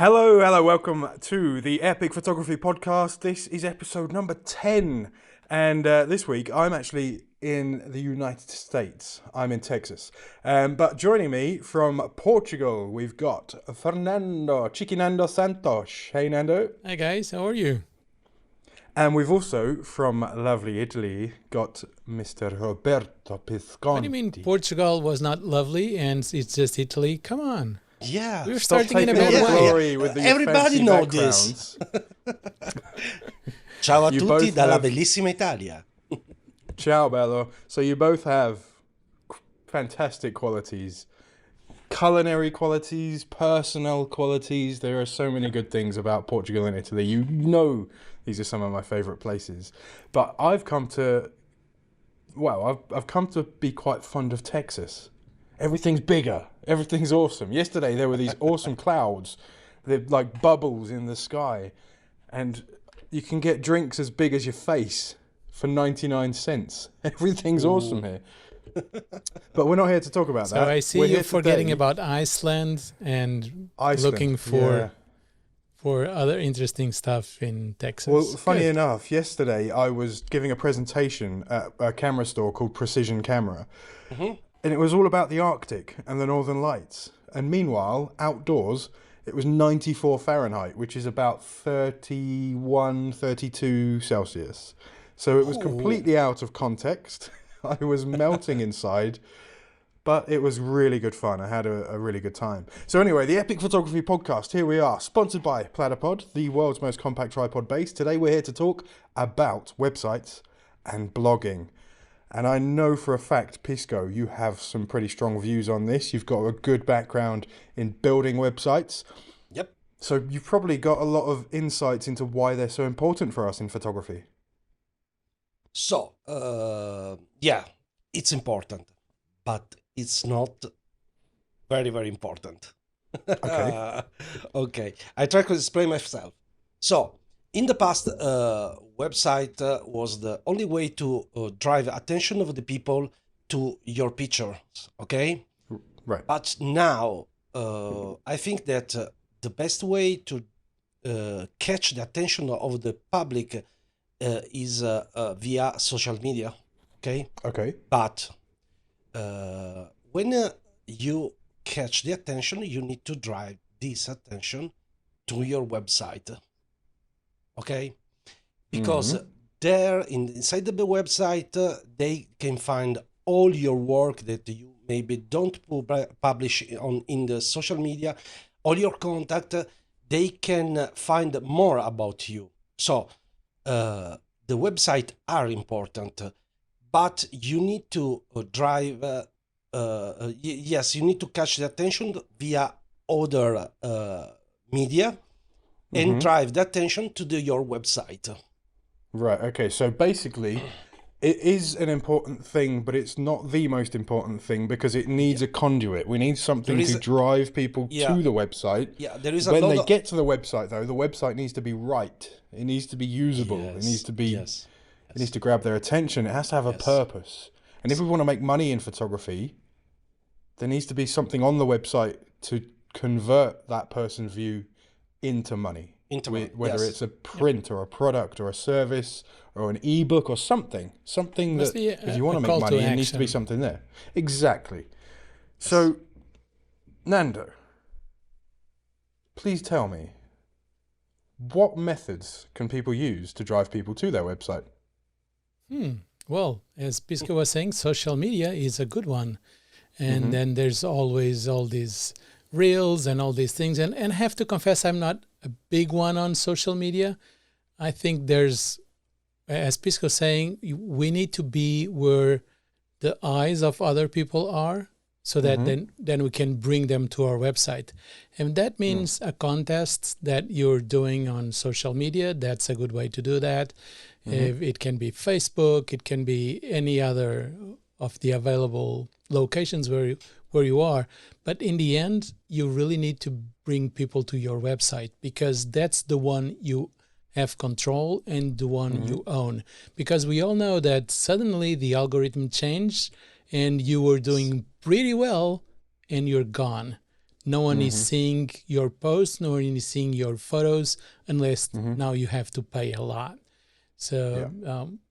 Hello, welcome to the Epic Photography Podcast. This is episode number 10, and this week I'm actually in the United States. I'm in Texas. But joining me from Portugal, we've got Fernando Chiquinando Santos. Hey, Nando. Hi guys, how are you? And we've also, from lovely Italy, got Mr. Roberto Pisconti. What do you mean Portugal was not lovely and it's just Italy? Come on. Yeah, We're Stop starting in a taking bad all the way. glory with the Everybody fancy know backgrounds. Ciao a You tutti both dalla have- bellissima Italia. Ciao, bello. So you both have fantastic qualities. Culinary qualities, personal qualities. There are so many good things about Portugal and Italy. You know these are some of my favourite places. But I've come to be quite fond of Texas. Everything's bigger. Everything's awesome. Yesterday there were these awesome clouds. They're like bubbles in the sky. And you can get drinks as big as your face for 99 cents. Everything's awesome here. But we're not here to talk about So that. I see We're you here forgetting today- about Iceland and Iceland, looking for other interesting stuff in Texas. Well, funny Good. enough, yesterday I was giving a presentation at a camera store called Precision Camera. And it was all about the Arctic and the Northern Lights. And meanwhile, outdoors, it was 94 Fahrenheit, which is about 31, 32 Celsius. So it was completely out of context. I was melting inside, but it was really good fun. I had a really good time. So anyway, the Epic Photography Podcast, here we are, sponsored by Platypod, the world's most compact tripod base. Today we're here to talk about websites and blogging. And I know for a fact, Pisco, you have some pretty strong views on this. You've got a good background in building websites. Yep. So you've probably got a lot of insights into why they're so important for us in photography. So, yeah, it's important, but it's not very, very important. Okay. Okay, I try to explain myself. So, in the past, website was the only way to drive attention of the people to your pictures, okay? Right. But now, I think that the best way to catch the attention of the public is via social media, okay? Okay. But when you catch the attention, you need to drive this attention to your website, okay? Because there, inside the website, they can find all your work that you maybe don't publish in the social media, all your contact. They can find more about you. So the website are important, but you need to drive. Yes, you need to catch the attention via other media and drive the attention to your website. Right. Okay. So basically, it is an important thing, but it's not the most important thing because it needs a conduit. We need something There is to drive people Yeah. to the website. Yeah, there is a When lot they of... get to the website, though, the website needs to be right. It needs to be usable. It needs to be. Yes. It needs to grab their attention. It has to have a Yes. purpose. And if we want to make money in photography, there needs to be something on the website to convert that person's view into money. Into money, Whether yes. it's a print or a product or a service or an ebook or something. Something Must that, be if you want to a make call to money, it needs to be action. something there. Exactly. So, Nando, please tell me, what methods can people use to drive people to their website? Well, as Pisco was saying, social media is a good one. And then there's always all these reels and all these things. And I have to confess, I'm not a big one on social media. I think there's, as Pisco saying, we need to be where the eyes of other people are so that then we can bring them to our website. And that means a contest that you're doing on social media. That's a good way to do that. If it can be Facebook, it can be any other of the available locations where you are. But in the end, you really need to bring people to your website because that's the one you have control and the one you own. Because we all know that suddenly the algorithm changed and you were doing pretty well and you're gone. no one is seeing your posts, no one is seeing your photos, unless now you have to pay a lot. So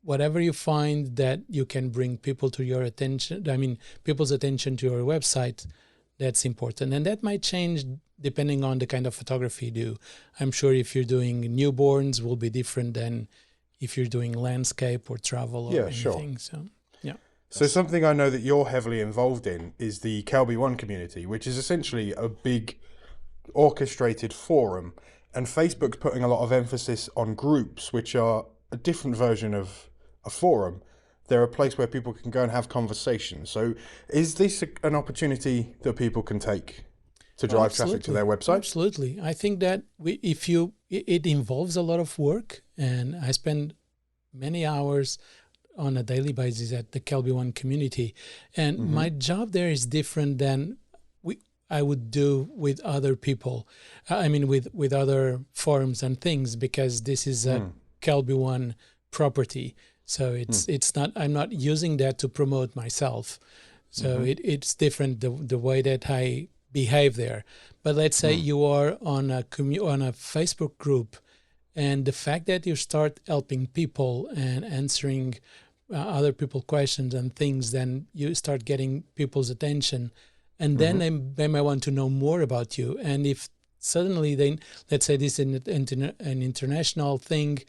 whatever you find that you can bring people to your attention, people's attention to your website, that's important. And that might change depending on the kind of photography you do. I'm sure if you're doing newborns will be different than if you're doing landscape or travel or anything. Sure. So, So something I know that you're heavily involved in is the Kelby One community, which is essentially a big orchestrated forum. And Facebook's putting a lot of emphasis on groups, which are a different version of a forum. They're a place where people can go and have conversations. So is this an opportunity that people can take to drive traffic to their website? Absolutely. I think that it involves a lot of work, and I spend many hours on a daily basis at the Kelby One community. And my job there is different than I would do with other people. With other forums and things, because this is a Kelby One property. So it's not, I'm not using that to promote myself. So it's different the way that I behave there. But let's say you are on a Facebook group, and the fact that you start helping people and answering other people's questions and things, then you start getting people's attention, and then they might want to know more about you. And if suddenly let's say this is an international thing,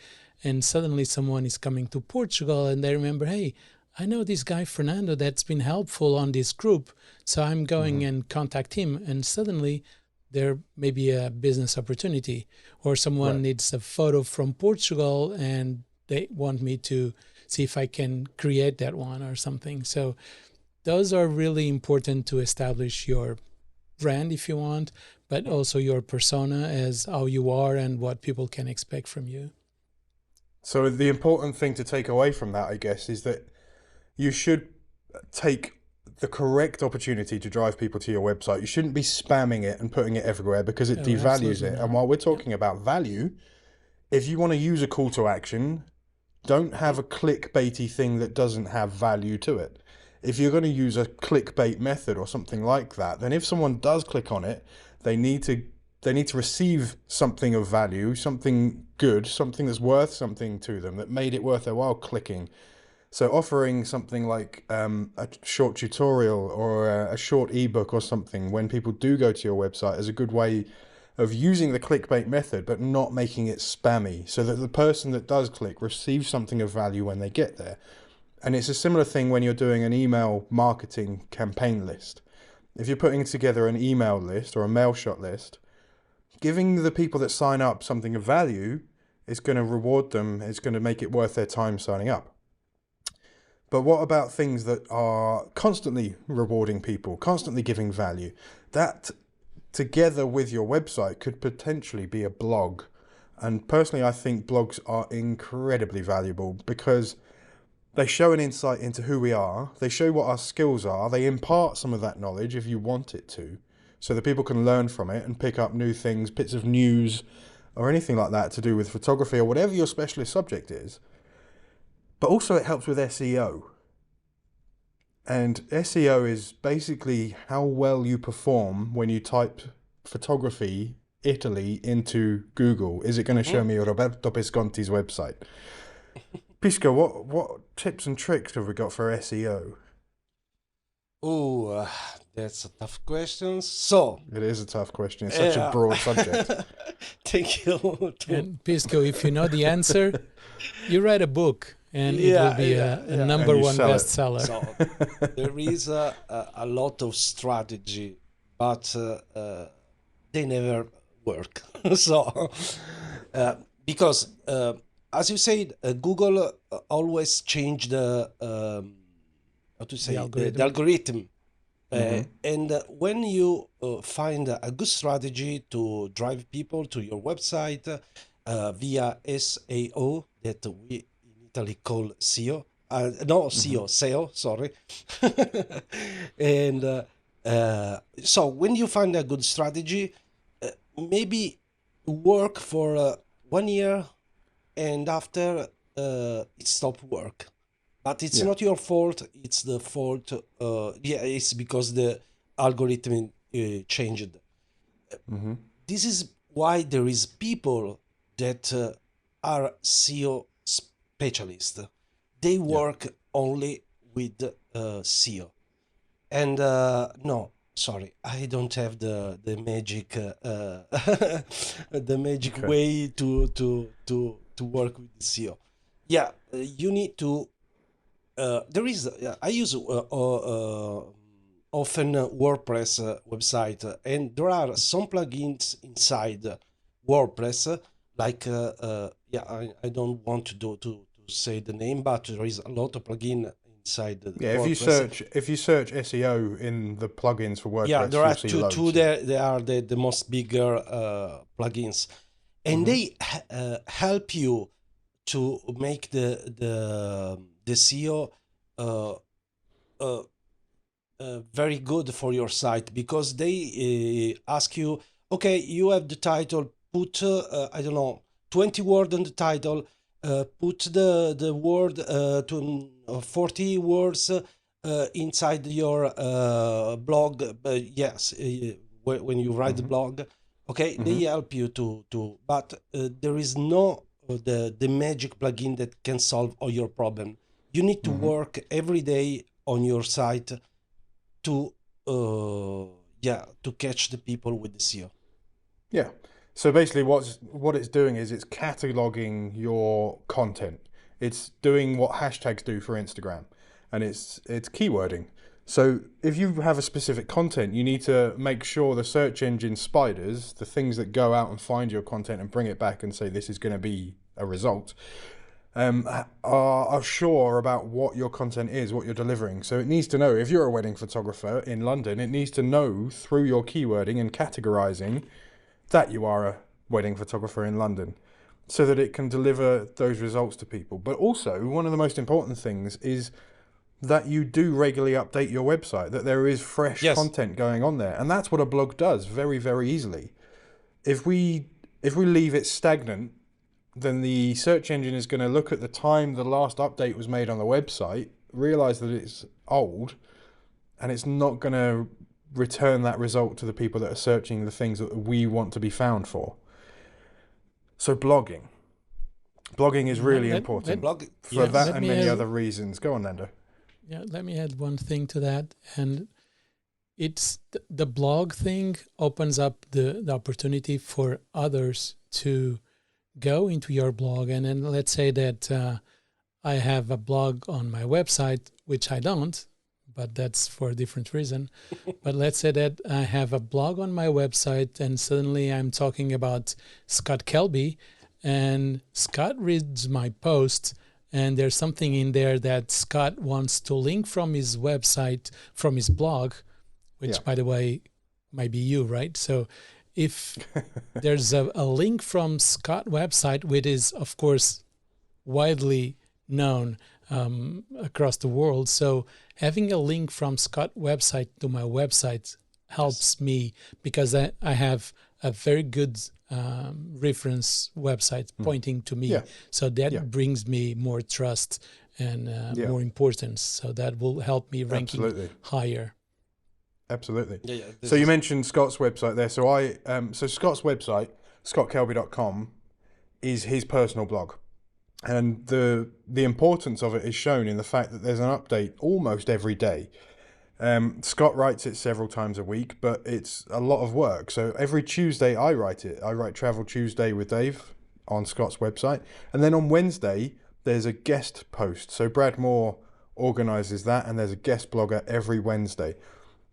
and suddenly someone is coming to Portugal and they remember, hey, I know this guy Fernando that's been helpful on this group, so I'm going and contact him, and suddenly there may be a business opportunity, or someone needs a photo from Portugal and they want me to see if I can create that one or something. So those are really important to establish your brand, if you want, but also your persona as how you are and what people can expect from you. So the important thing to take away from that, I guess, is that you should take the correct opportunity to drive people to your website. You shouldn't be spamming it and putting it everywhere, because it devalues it. And while we're talking about value, if you want to use a call to action, don't have a clickbaity thing that doesn't have value to it. If you're going to use a clickbait method or something like that, then if someone does click on it, they need to receive something of value, something good, something that's worth something to them, that made it worth their while clicking. So offering something like a short tutorial or a short ebook or something when people do go to your website is a good way of using the clickbait method, but not making it spammy, so that the person that does click receives something of value when they get there. And it's a similar thing when you're doing an email marketing campaign list. If you're putting together an email list or a mail shot list, giving the people that sign up something of value is going to reward them. It's going to make it worth their time signing up. But what about things that are constantly rewarding people, constantly giving value? That, together with your website, could potentially be a blog. And personally, I think blogs are incredibly valuable because they show an insight into who we are. They show what our skills are. They impart some of that knowledge if you want it to, so that people can learn from it and pick up new things, bits of news or anything like that to do with photography or whatever your specialist subject is. But also it helps with SEO. And SEO is basically how well you perform when you type photography Italy into Google. Is it going to show me Roberto Pisconti's website? Pisco, what tips and tricks have we got for SEO? Oh, that's a tough question. So it is a tough question. It's such a broad subject. Thank you. And Pisco, if you know the answer, you write a book and it will be a number one bestseller. So there is a lot of strategy, but they never work. So because as you said, Google always change the algorithm. And when you find a good strategy to drive people to your website via SEO, that we in Italy call SEO, SEO, sorry. And so when you find a good strategy, maybe work for 1 year, and after it stopped work. But it's not your fault. It's the fault. It's because the algorithm changed. This is why there is people that are SEO specialists. They work only with SEO. And no, sorry, I don't have the magic the magic way to work with SEO. Yeah, you need to. There is. I use often WordPress website, and there are some plugins inside WordPress. Like I don't want to say the name, but there is a lot of plugin inside the WordPress. If you search SEO in the plugins for WordPress, there are you'll see loads. two there. They are the most bigger plugins, and they help you to make the SEO very good for your site, because they ask you, okay, you have the title, put I don't know, 20 words on the title, put the word to 40 words inside your blog. Yes, when you write the blog, okay, they help you to but there is no the magic plugin that can solve all your problem. You need to work every day on your site to catch the people with the SEO. Yeah. So basically what it's doing is it's cataloging your content. It's doing what hashtags do for Instagram, and it's keywording. So if you have a specific content, you need to make sure the search engine spiders, the things that go out and find your content and bring it back and say this is going to be a result, are sure about what your content is, what you're delivering. So it needs to know, if you're a wedding photographer in London, it needs to know through your keywording and categorizing that you are a wedding photographer in London, so that it can deliver those results to people. But also, one of the most important things is that you do regularly update your website, that there is fresh content going on there. And that's what a blog does very, very easily. If we leave it stagnant, then the search engine is going to look at the time the last update was made on the website, realize that it's old, and it's not going to return that result to the people that are searching the things that we want to be found for. So blogging is really important for that and many other reasons. Go on, Nando. Yeah, let me add one thing to that, and it's the blog thing opens up the opportunity for others to go into your blog. And then let's say that I have a blog on my website, which I don't, but that's for a different reason. But let's say that I have a blog on my website, and suddenly I'm talking about Scott Kelby, and Scott reads my post, and there's something in there that Scott wants to link from his website, from his blog, which, by the way, might be you, right? So if there's a link from Scott website, which is, of course, widely known across the world. So having a link from Scott website to my website helps me, because I have a very good reference website pointing to me. So that brings me more trust and more importance. So that will help me ranking higher. Absolutely. So you mentioned Scott's website there. So so Scott's website, scottkelby.com, is his personal blog. And the importance of it is shown in the fact that there's an update almost every day. Scott writes it several times a week, but it's a lot of work. So every Tuesday I write it. I write Travel Tuesday with Dave on Scott's website. And then on Wednesday, there's a guest post. So Brad Moore organizes that, and there's a guest blogger every Wednesday.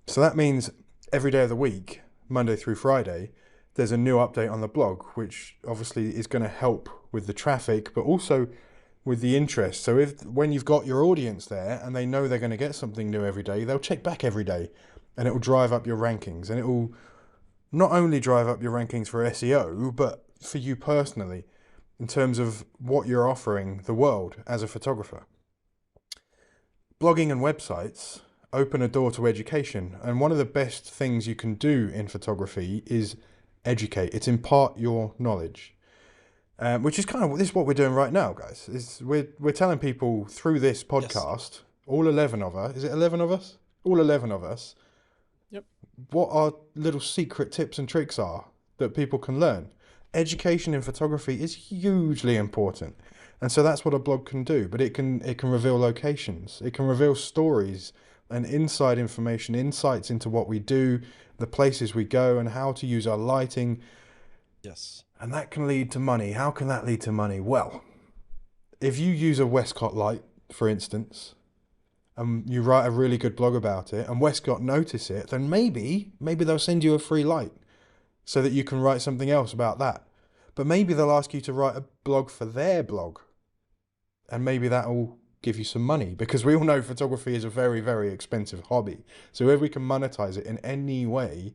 So that means every day of the week, Monday through Friday, there's a new update on the blog, which obviously is going to help with the traffic, but also with the interest. So when you've got your audience there and they know they're going to get something new every day, they'll check back every day, and it will drive up your rankings. And it will not only drive up your rankings for SEO, but for you personally, in terms of what you're offering the world as a photographer. Blogging and websites open a door to education, and one of the best things you can do in photography is educate. It's impart your knowledge, which is kind of this is what we're doing right now, guys. Is we're telling people through this podcast, all 11 of us. Is it 11 of us? All 11 of us. Yep. what our little secret tips and tricks are that people can learn. Education in photography is hugely important. And so that's what a blog can do, but it can reveal locations, it can reveal stories and inside information, insights into what we do, the places we go, and how to use our lighting. Yes. And that can lead to money. How can that lead to money? Well, if you use a Westcott light, for instance, and you write a really good blog about it, and Westcott notice it, then maybe they'll send you a free light so that you can write something else about that. But maybe they'll ask you to write a blog for their blog, and maybe that will give you some money, because we all know photography is a very, very expensive hobby. So if we can monetize it in any way,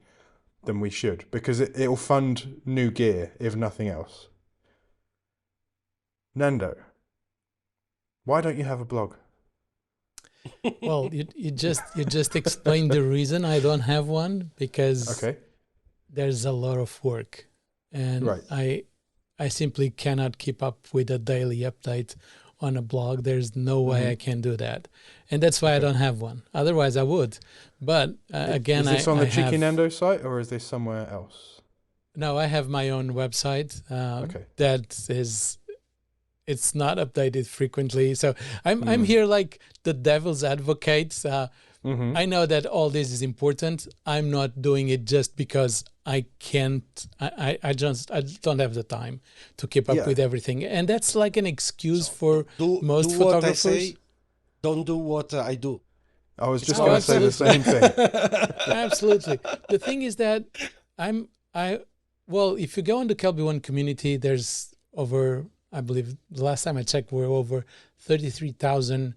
then we should, because it'll fund new gear, if nothing else. Nando, why don't you have a blog? Well, you just explained the reason I don't have one, because there's a lot of work, and I simply cannot keep up with a daily update on a blog. There's no way I can do that, and that's why I don't have one. Otherwise, I would. But again, is this on the Cheeky Nando site, or is this somewhere else? No, I have my own website. That is. It's not updated frequently, so I'm here like the devil's advocate. I know that all this is important. I'm not doing it just because I can't. I don't have the time to keep up with everything, and that's like an excuse for most photographers. What I say, don't do what I do. I was just going to say the same thing. Absolutely. The thing is that well, if you go on the Kelby One community, there's over, I believe the last time I checked, we're over 33,000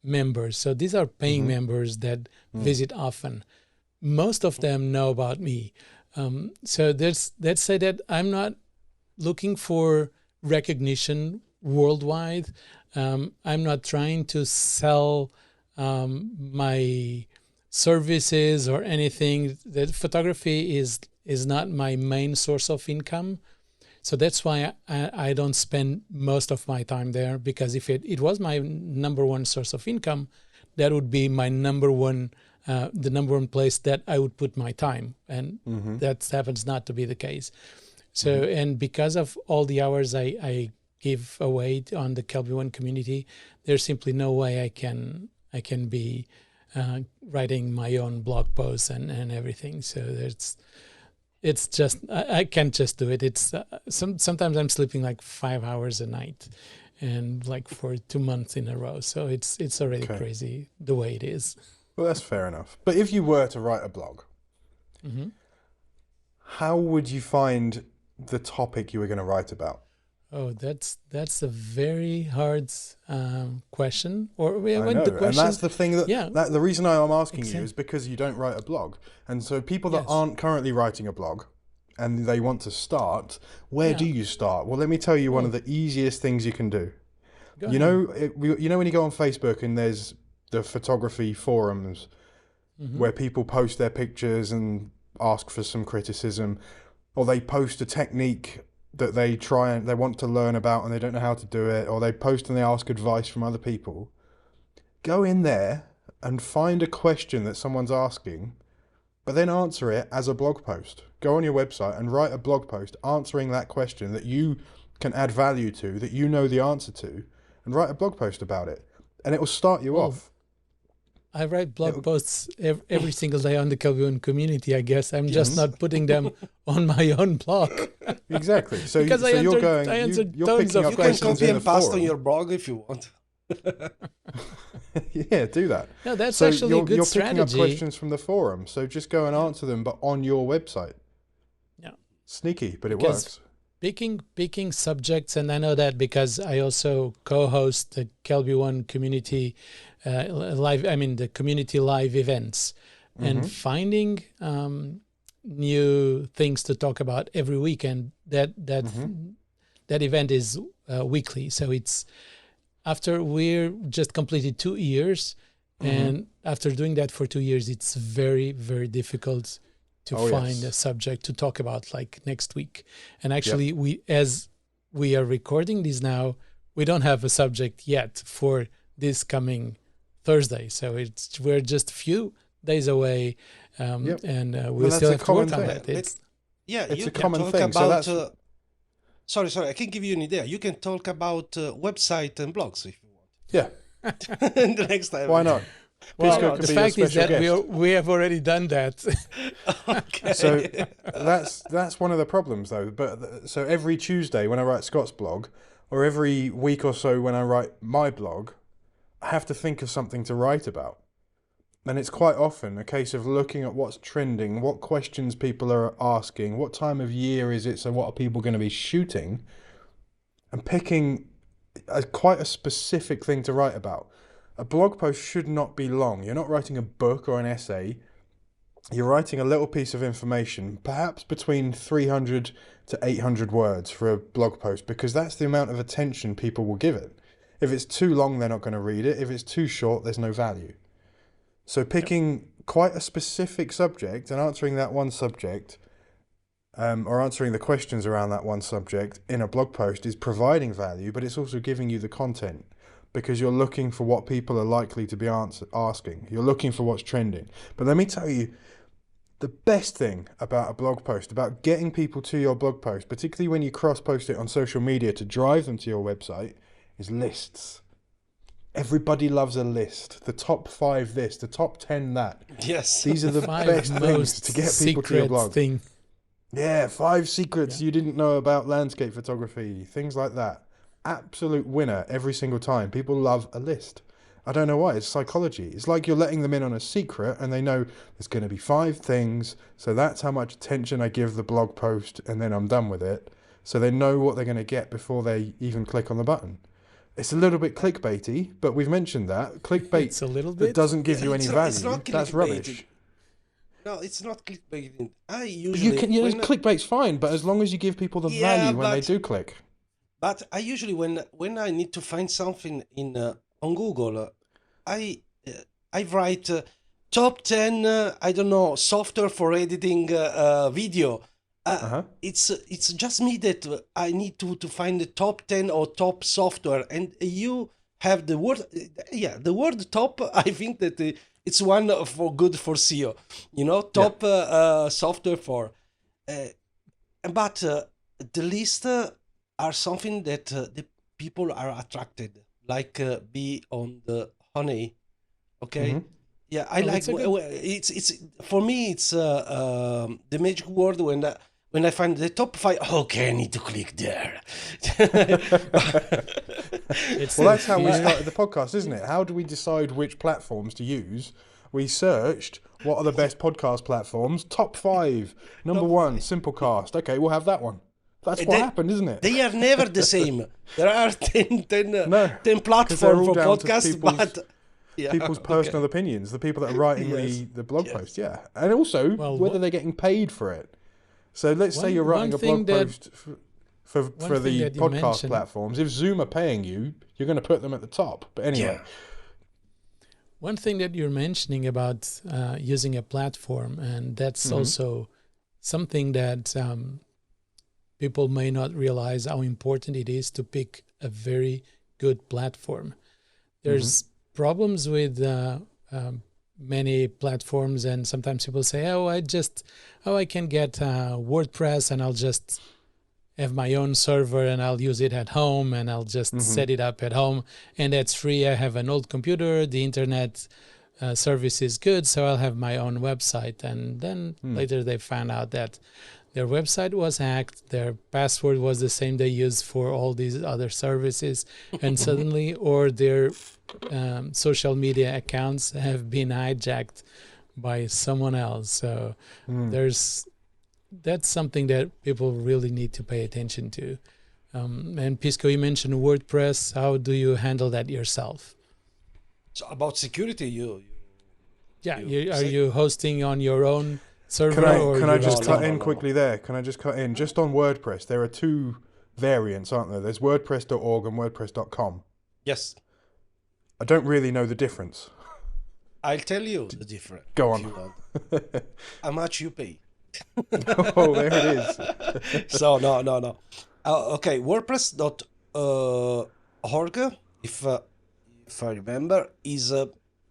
members. So these are paying members that visit often. Most of them know about me. So let's say that I'm not looking for recognition worldwide. I'm not trying to sell my services or anything. That photography is not my main source of income. So that's why I don't spend most of my time there, because if it was my number one source of income, that would be my number one, the number one place that I would put my time. And that happens not to be the case. So, and because of all the hours I give away on the Kelby One community, there's simply no way I can be writing my own blog posts and everything. So it's just, I can't just do it. It's sometimes I'm sleeping like 5 hours a night, and like for 2 months in a row. So it's already crazy the way it is. Well, that's fair enough. But if you were to write a blog, how would you find the topic you were going to write about? Oh, that's a very hard question. Or I know, the question, and that's the thing that the reason I'm asking you is because you don't write a blog, and so people that aren't currently writing a blog and they want to start, where do you start? Well, let me tell you one of the easiest things you can do. You know when you go on Facebook and there's the photography forums where people post their pictures and ask for some criticism, or they post a technique that they want to learn about and they don't know how to do it, or they post and they ask advice from other people. Go in there and find a question that someone's asking, but then answer it as a blog post. Go on your website and write a blog post answering that question that you can add value to, that you know the answer to, and write a blog post about it, and it will start you off. I write blog posts every single day on the Kelby One community, I guess. I'm just not putting them on my own blog. Exactly. So, because you're tons of picking up You can questions copy in and the paste forum. on your blog if you want. Yeah, do that. No, that's actually a good strategy. You're picking up questions from the forum, so just go and answer them, but on your website. Yeah. Sneaky, but it works. Picking subjects, and I know that because I also co-host the Kelby One community the community live events, and finding new things to talk about every weekend. That event is weekly, so it's after we're just completed 2 years, and after doing that for 2 years, it's very, very difficult to find a subject to talk about like next week. And actually, as we are recording this now, we don't have a subject yet for this coming Thursday. So we're just a few days away, and we still have to work on that. It's a common thing. About, so that's sorry, I can give you an idea. You can talk about website and blogs if you want. yeah. The next time. Why not? Well, Pisco can the be your fact is special that guest. we have already done that. Okay. So that's one of the problems, though. But so every Tuesday when I write Scott's blog, or every week or so when I write my blog, I have to think of something to write about. And it's quite often a case of looking at what's trending, what questions people are asking, what time of year is it, so what are people going to be shooting, and picking quite a specific thing to write about. A blog post should not be long. You're not writing a book or an essay. You're writing a little piece of information, perhaps between 300 to 800 words for a blog post, because that's the amount of attention people will give it. If it's too long, they're not going to read it. If it's too short, there's no value. So picking quite a specific subject and answering that one subject, or answering the questions around that one subject in a blog post is providing value, but it's also giving you the content, because you're looking for what people are likely to be asking. You're looking for what's trending. But let me tell you, the best thing about a blog post, about getting people to your blog post, particularly when you cross-post it on social media to drive them to your website, is lists. Everybody loves a list. The top 5 this, the top 10 that. Yes. These are the best things to get people to your blog. Thing. Yeah, 5 secrets you didn't know about landscape photography, things like that. Absolute winner every single time. People love a list. I don't know why. It's psychology. It's like you're letting them in on a secret, and they know there's going to be 5 things, so that's how much attention I give the blog post, and then I'm done with it. So they know what they're going to get before they even click on the button. It's a little bit clickbaity, but we've mentioned that. Clickbait It's a little bit. that doesn't give you any value. That's clickbaiting. rubbish. No, it's not clickbaiting. I usually clickbait's fine, but as long as you give people the value when they do click. But I usually when I need to find something in on Google, I write top 10 I don't know, software for editing video. It's just me that I need to find the top 10 or top software, and you have the word the word top. I think that it's one for good for SEO, top software for but the list are something that the people are attracted, like be on the honey. Okay. Yeah, I like it's for me it's the magic word when I find the top 5. Okay, I need to click there. Well, that's how we started the podcast, isn't it? How do we decide which platforms to use? We searched what are the best podcast platforms. Top 5. Number 1, Simplecast. Okay, we'll have that one. That's what happened, isn't it? They are never the same. There are 10 platforms for podcasts, but people's personal opinions, the people that are writing the blog post, and also whether they're getting paid for it. So let's say you're writing a blog post for the podcast platforms. If Zoom are paying you, you're going to put them at the top. But anyway. One thing that you're mentioning about using a platform, and that's also something that people may not realize how important it is to pick a very good platform. There's problems with many platforms, and sometimes people say, I can get WordPress and I'll just have my own server and I'll use it at home and I'll just set it up at home and that's free. I have an old computer, the internet service is good, so I'll have my own website. And then later they found out that their website was hacked, their password was the same they used for all these other services, and suddenly, or their social media accounts have been hijacked by someone else. So that's something that people really need to pay attention to. And Pisco, you mentioned WordPress. How do you handle that yourself? So about security, are you hosting on your own server? Can I just cut in quickly there? Can I just cut in? Just on WordPress, there are 2 variants, aren't there? There's WordPress.org and WordPress.com. Yes. I don't really know the difference. I'll tell you the difference. Go on. How much you pay? Oh, there it is. So no. Okay, WordPress.org, if I remember, is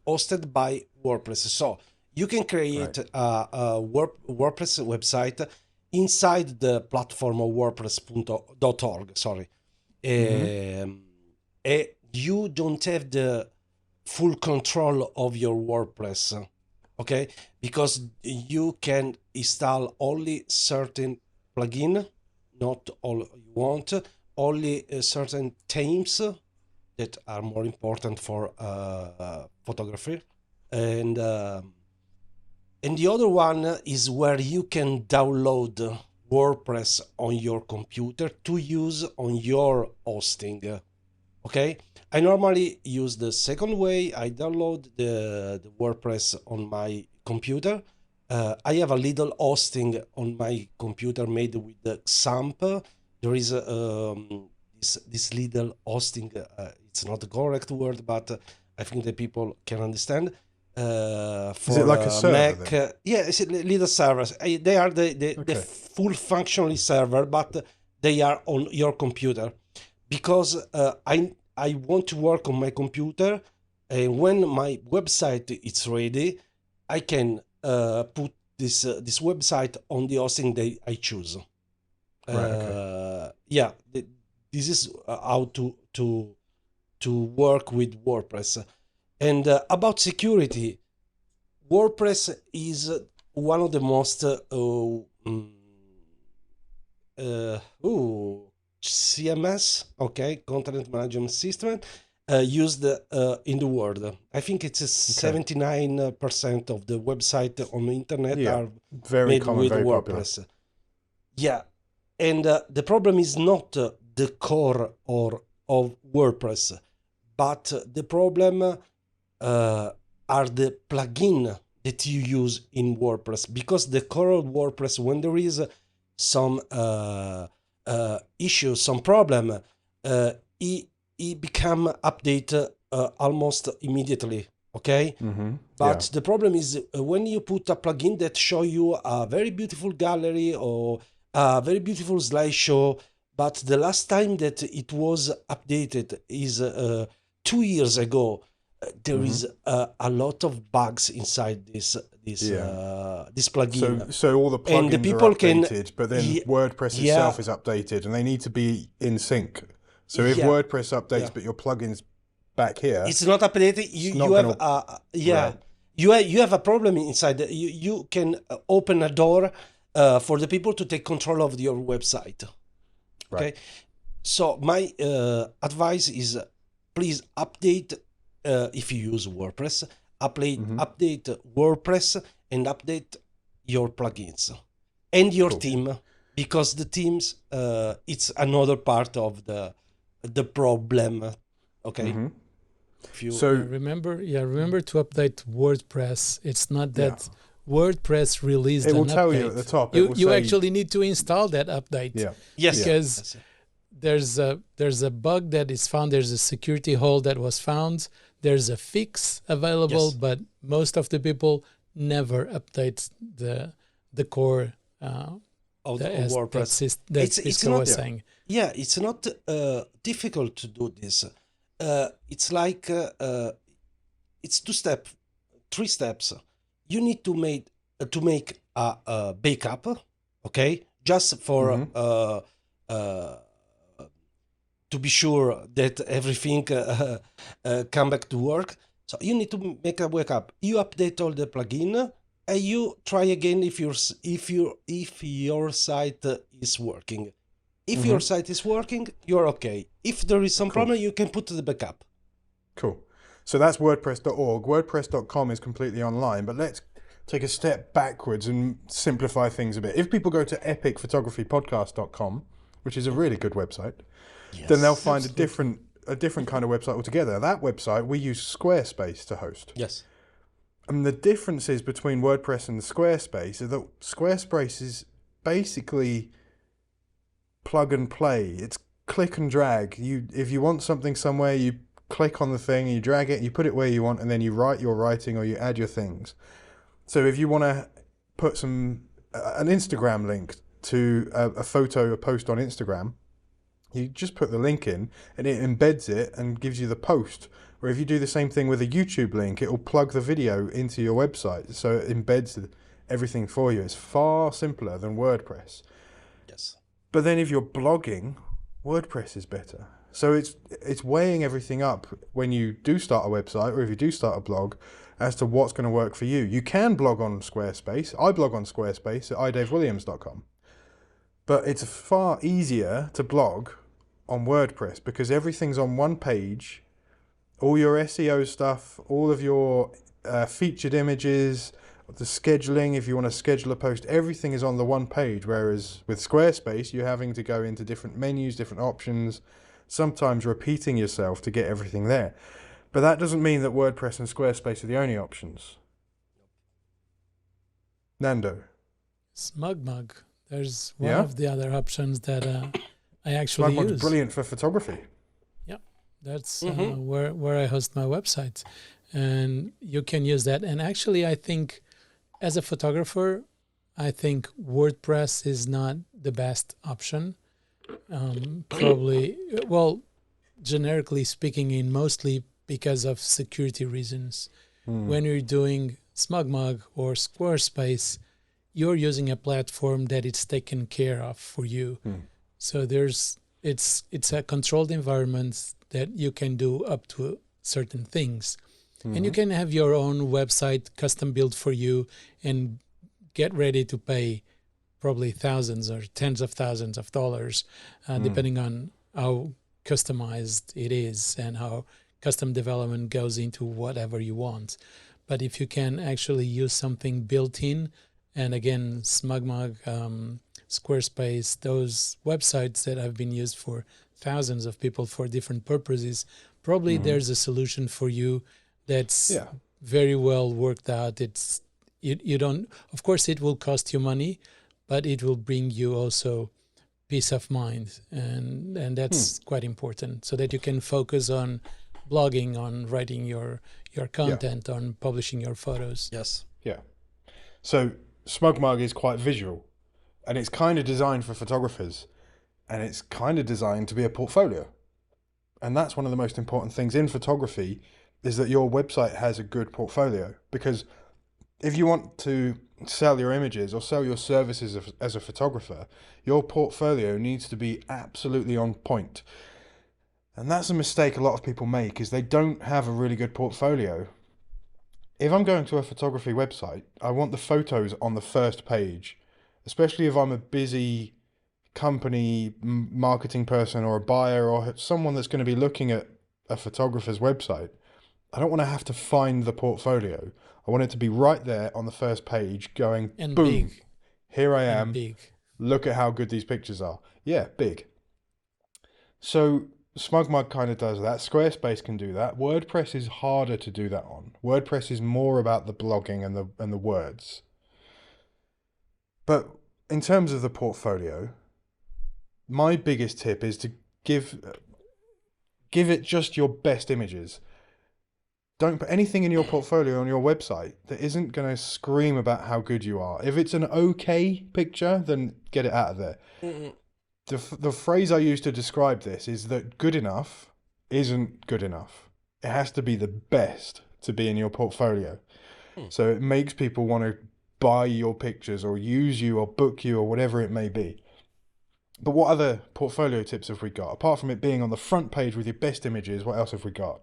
hosted by WordPress. So You can create a WordPress website inside the platform of WordPress.org. Sorry, you don't have the full control of your WordPress, okay? Because you can install only certain plugin, not all you want, only certain themes that are more important for photography, and the other one is where you can download WordPress on your computer to use on your hosting. Okay, I normally use the second way. I download the WordPress on my computer. I have a little hosting on my computer made with the XAMPP. There is this little hosting. It's not the correct word, but I think that people can understand. For Is it like a server, Mac, then? yeah, it's a little servers. They are the full functionally server, but they are on your computer. Because I want to work on my computer, and when my website is ready, I can put this website on the hosting that I choose. Yeah, this is how to work with WordPress. And about security, WordPress is one of the most CMS, okay, content management system, used in the world. I think it's 79% of the website on the internet are very made common, with very WordPress. popular. Yeah, and the problem is not the core of WordPress, but the problem are the plugin that you use in WordPress, because the core of WordPress, when there is some issue, some problem, it become update almost immediately. Okay, but the problem is when you put a plugin that show you a very beautiful gallery or a very beautiful slideshow, but the last time that it was updated is 2 years ago. There is a lot of bugs inside this plugin. So all the And the plugins people are updated, but then WordPress itself is updated, and they need to be in sync. So if WordPress updates, but your plugin's back here, it's not updated. You have a problem inside. You can open a door for the people to take control of your website. Okay, right. So my advice is, please update. If you use WordPress, update WordPress and update your plugins and your theme, because the themes it's another part of the problem. Okay. If you remember to update WordPress. It's not that WordPress released it will an tell update. you at the top. You actually need to install that update. Yeah. Yes. Because there's a bug that is found. There's a security hole that was found. There's a fix available, but most of the people never update the core of WordPress. That Bisco was saying. Yeah, it's not difficult to do this. It's like it's 3 steps. You need to make a backup, okay, just for to be sure that everything come back to work. So you need to make a backup. You update all the plugin, and you try again if your site is working. If your site is working, you're okay. If there is some problem, you can put the backup. Cool. So that's WordPress.org. WordPress.com is completely online, but let's take a step backwards and simplify things a bit. If people go to epicphotographypodcast.com, which is a really good website, then they'll find a different kind of website altogether. That website, we use Squarespace to host. Yes. And the differences between WordPress and Squarespace are that Squarespace is basically plug and play. It's click and drag. If you want something somewhere, you click on the thing, you drag it, you put it where you want, and then you write your writing or you add your things. So if you want to put an Instagram link to a photo, a post on Instagram, You just put the link in and it embeds it and gives you the post. Or if you do the same thing with a YouTube link, it will plug the video into your website. So it embeds everything for you. It's far simpler than WordPress. Yes. But then if you're blogging, WordPress is better. So it's weighing everything up when you do start a website or if you do start a blog as to what's going to work for you. You can blog on Squarespace. I blog on Squarespace at idavewilliams.com. But it's far easier to blog on WordPress because everything's on one page. All your SEO stuff, all of your featured images, the scheduling, if you want to schedule a post, everything is on the one page. Whereas with Squarespace, you're having to go into different menus, different options, sometimes repeating yourself to get everything there. But that doesn't mean that WordPress and Squarespace are the only options. Nando. Smugmug. There's one of the other options that I actually Smugmug's use. brilliant for photography. Yeah, that's where I host my website. And you can use that. And actually, I think as a photographer, I think WordPress is not the best option. Probably, well, generically speaking, mostly because of security reasons. When you're doing Smugmug or Squarespace, you're using a platform that it's taken care of for you. So it's a controlled environment that you can do up to certain things. And you can have your own website custom built for you and get ready to pay probably thousands or tens of thousands of dollars, depending on how customized it is and how custom development goes into whatever you want. But if you can actually use something built in, and again, Smugmug, Squarespace, those websites that have been used for thousands of people for different purposes, probably there's a solution for you that's very well worked out. It's you don't, of course, it will cost you money, but it will bring you also peace of mind, and that's quite important, so that you can focus on blogging, on writing your content, on publishing your photos. Yes. Yeah. So Smugmug is quite visual, and it's kind of designed for photographers, and it's kind of designed to be a portfolio. And that's one of the most important things in photography, is that your website has a good portfolio. Because if you want to sell your images or sell your services as a photographer, your portfolio needs to be absolutely on point. And that's a mistake a lot of people make, is they don't have a really good portfolio. If I'm going to a photography website, I want the photos on the first page, especially if I'm a busy company marketing person or a buyer or someone that's going to be looking at a photographer's website. I don't want to have to find the portfolio. I want it to be right there on the first page going, And boom, big. here I am. Big. Look at how good these pictures are. Yeah, big. So Smugmug kind of does that. Squarespace can do that. WordPress is harder to do that on. WordPress is more about the blogging and the words. But in terms of the portfolio, my biggest tip is to give it just your best images. Don't put anything in your portfolio on your website that isn't going to scream about how good you are. If it's an okay picture, then get it out of there. The phrase I use to describe this is that good enough isn't good enough. It has to be the best to be in your portfolio. So it makes people want to buy your pictures or use you or book you or whatever it may be. But what other portfolio tips have we got? Apart from it being on the front page with your best images, what else have we got?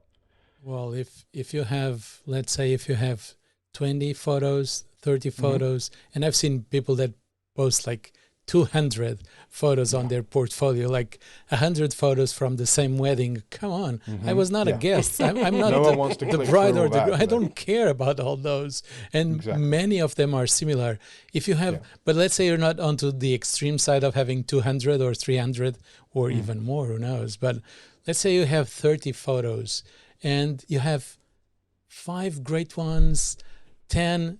Well, if you have, let's say, if you have 20 photos, 30 photos, and I've seen people that post like 200 photos on their portfolio, like 100 photos from the same wedding. Come on, I was not a guest. I'm not No one wants to the click bride through or all the that, groom. I do they? don't care about all those, and Exactly. many of them are similar. If you have, but let's say you're not onto the extreme side of having 200 or 300 or even more, who knows? But let's say you have 30 photos and you have 5 great ones, 10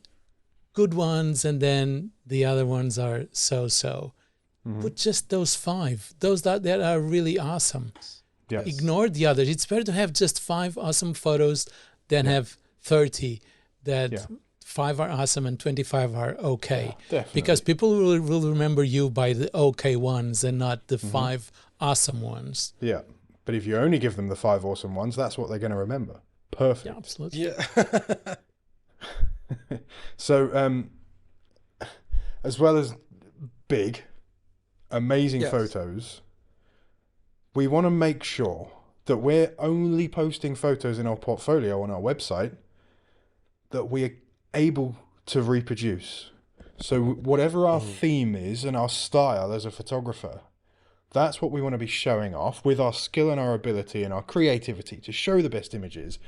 good ones, and then the other ones are so-so. Put just those 5, those that are really awesome. Yes. Ignore the others. It's better to have just 5 awesome photos than have 30 that 5 are awesome and 25 are okay. Yeah, definitely. Because people will remember you by the okay ones and not the 5 awesome ones. Yeah. But if you only give them the 5 awesome ones, that's what they're going to remember. Perfect. Yeah, absolutely. Yeah. So, as well as big, amazing Yes. photos, we want to make sure that we're only posting photos in our portfolio on our website that we're able to reproduce. So whatever our theme is and our style as a photographer, that's what we want to be showing off with our skill and our ability and our creativity to show the best images.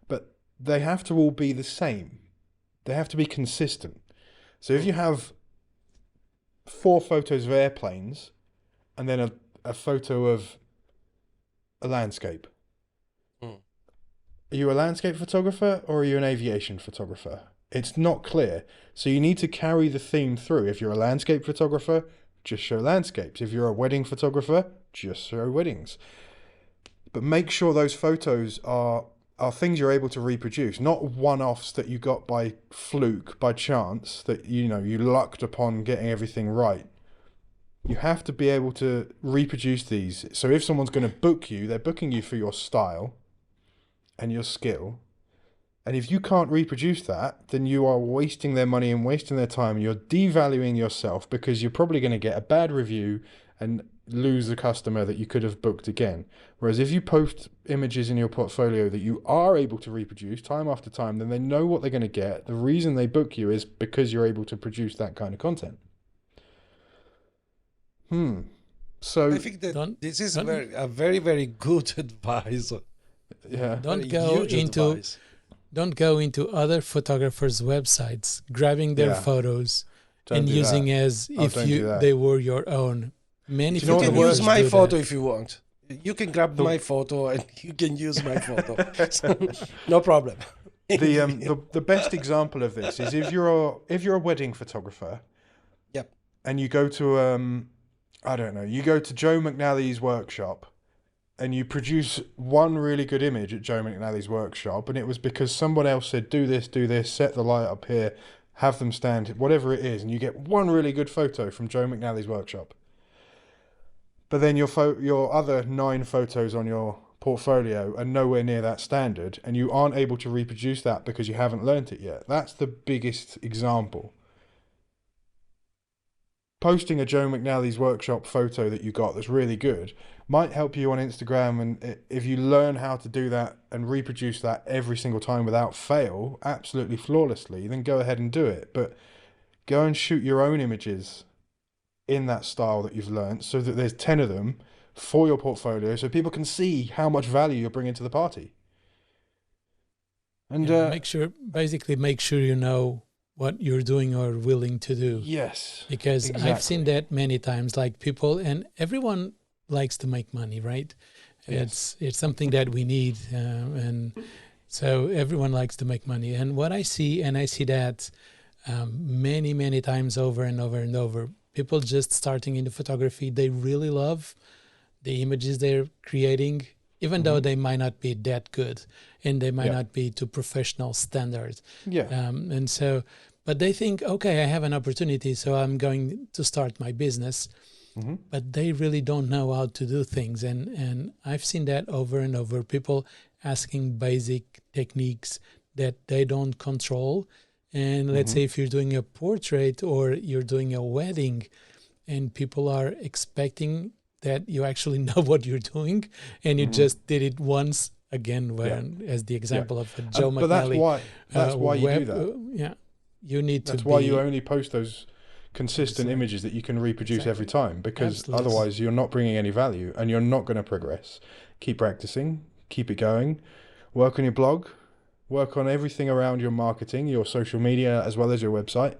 But they have to all be the same. They have to be consistent. So if you have 4 photos of airplanes and then a photo of a landscape, are you a landscape photographer or are you an aviation photographer? It's not clear. So you need to carry the theme through. If you're a landscape photographer, just show landscapes. If you're a wedding photographer, just show weddings. But make sure those photos are things you're able to reproduce, not one-offs that you got by fluke, by chance, that you lucked upon getting everything right. You have to be able to reproduce these. So if someone's going to book you, they're booking you for your style and your skill. And if you can't reproduce that, then you are wasting their money and wasting their time. You're devaluing yourself because you're probably going to get a bad review and lose the customer that you could have booked again. Whereas if you post images in your portfolio that you are able to reproduce time after time, then they know what they're going to get. The reason they book you is because you're able to produce that kind of content. So I think that this is a very, very good advice. yeah. Don't Very go huge into advice. don't go into other photographers' websites, grabbing their Yeah. photos Don't and do using that. as if don't do that. they were your own. Many Do you know what You the can word- use photographers my do photo that. if you want. You can grab my photo and you can use my photo. No problem. The best example of this is if you're a wedding photographer. Yep. And you go to I don't know, you go to Joe McNally's workshop and you produce one really good image at Joe McNally's workshop, and it was because someone else said do this, set the light up here, have them stand, whatever it is, and you get one really good photo from Joe McNally's workshop. But then your other 9 photos on your portfolio are nowhere near that standard, and you aren't able to reproduce that because you haven't learnt it yet. That's the biggest example. Posting a Joe McNally's workshop photo that you got that's really good might help you on Instagram, and if you learn how to do that and reproduce that every single time without fail, absolutely flawlessly, then go ahead and do it. But go and shoot your own images in that style that you've learnt so that there's 10 of them for your portfolio so people can see how much value you're bringing to the party. And Yeah, make sure you know what you're doing or willing to do. yes, Because exactly. I've seen that many times, like people, and everyone likes to make money, right? Yes. It's something that we need, and so everyone likes to make money. And what I see, and I see that many times over and over and over, people just starting into photography, they really love the images they're creating, even though they might not be that good and they might not be to professional standards. Yeah. And so, but they think, okay, I have an opportunity, so I'm going to start my business. But they really don't know how to do things. And I've seen that over and over, people asking basic techniques that they don't control. And let's say if you're doing a portrait or you're doing a wedding and people are expecting that you actually know what you're doing and you just did it once, again, as the example of a Joe But McNally. that's why you do that. You need to That's be... why you only post those consistent images that you can reproduce every time, because otherwise you're not bringing any value and you're not going to progress. Keep practicing, keep it going, work on your blog, work on everything around your marketing, your social media, as well as your website,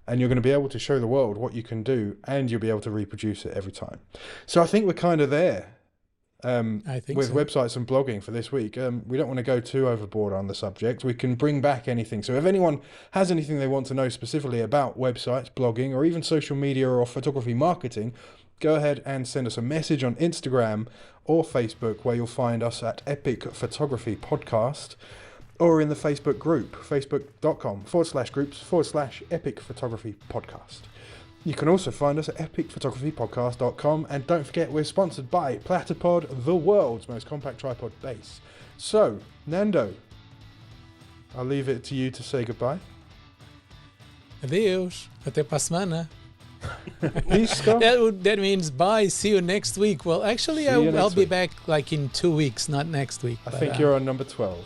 and you're going to be able to show the world what you can do, and you'll be able to reproduce it every time. So I think we're kind of there. I think with so. websites and blogging for this week. We don't want to go too overboard on the subject. We can bring back anything. So if anyone has anything they want to know specifically about websites, blogging, or even social media or photography marketing, go ahead and send us a message on Instagram or Facebook, where you'll find us at Epic Photography Podcast. or in the Facebook group, facebook.com/groups/Epic Photography Podcast. You can also find us at epicphotographypodcast.com, and don't forget we're sponsored by Platypod, the world's most compact tripod base. So, Nando, I'll leave it to you to say goodbye. Adeus. Até para a semana. Pisco. That means bye. See you next week. Well, actually, I'll be back like in 2 weeks, not next week. I think you're on number 12.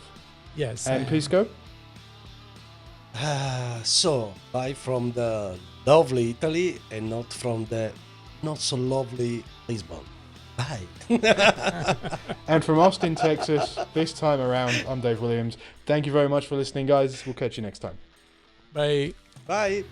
Yes. And Pisco? So, bye from the lovely Italy and not from the not so lovely Lisbon. Bye. And from Austin, Texas, this time around, I'm Dave Williams. Thank you very much for listening, guys. We'll catch you next time. Bye. Bye.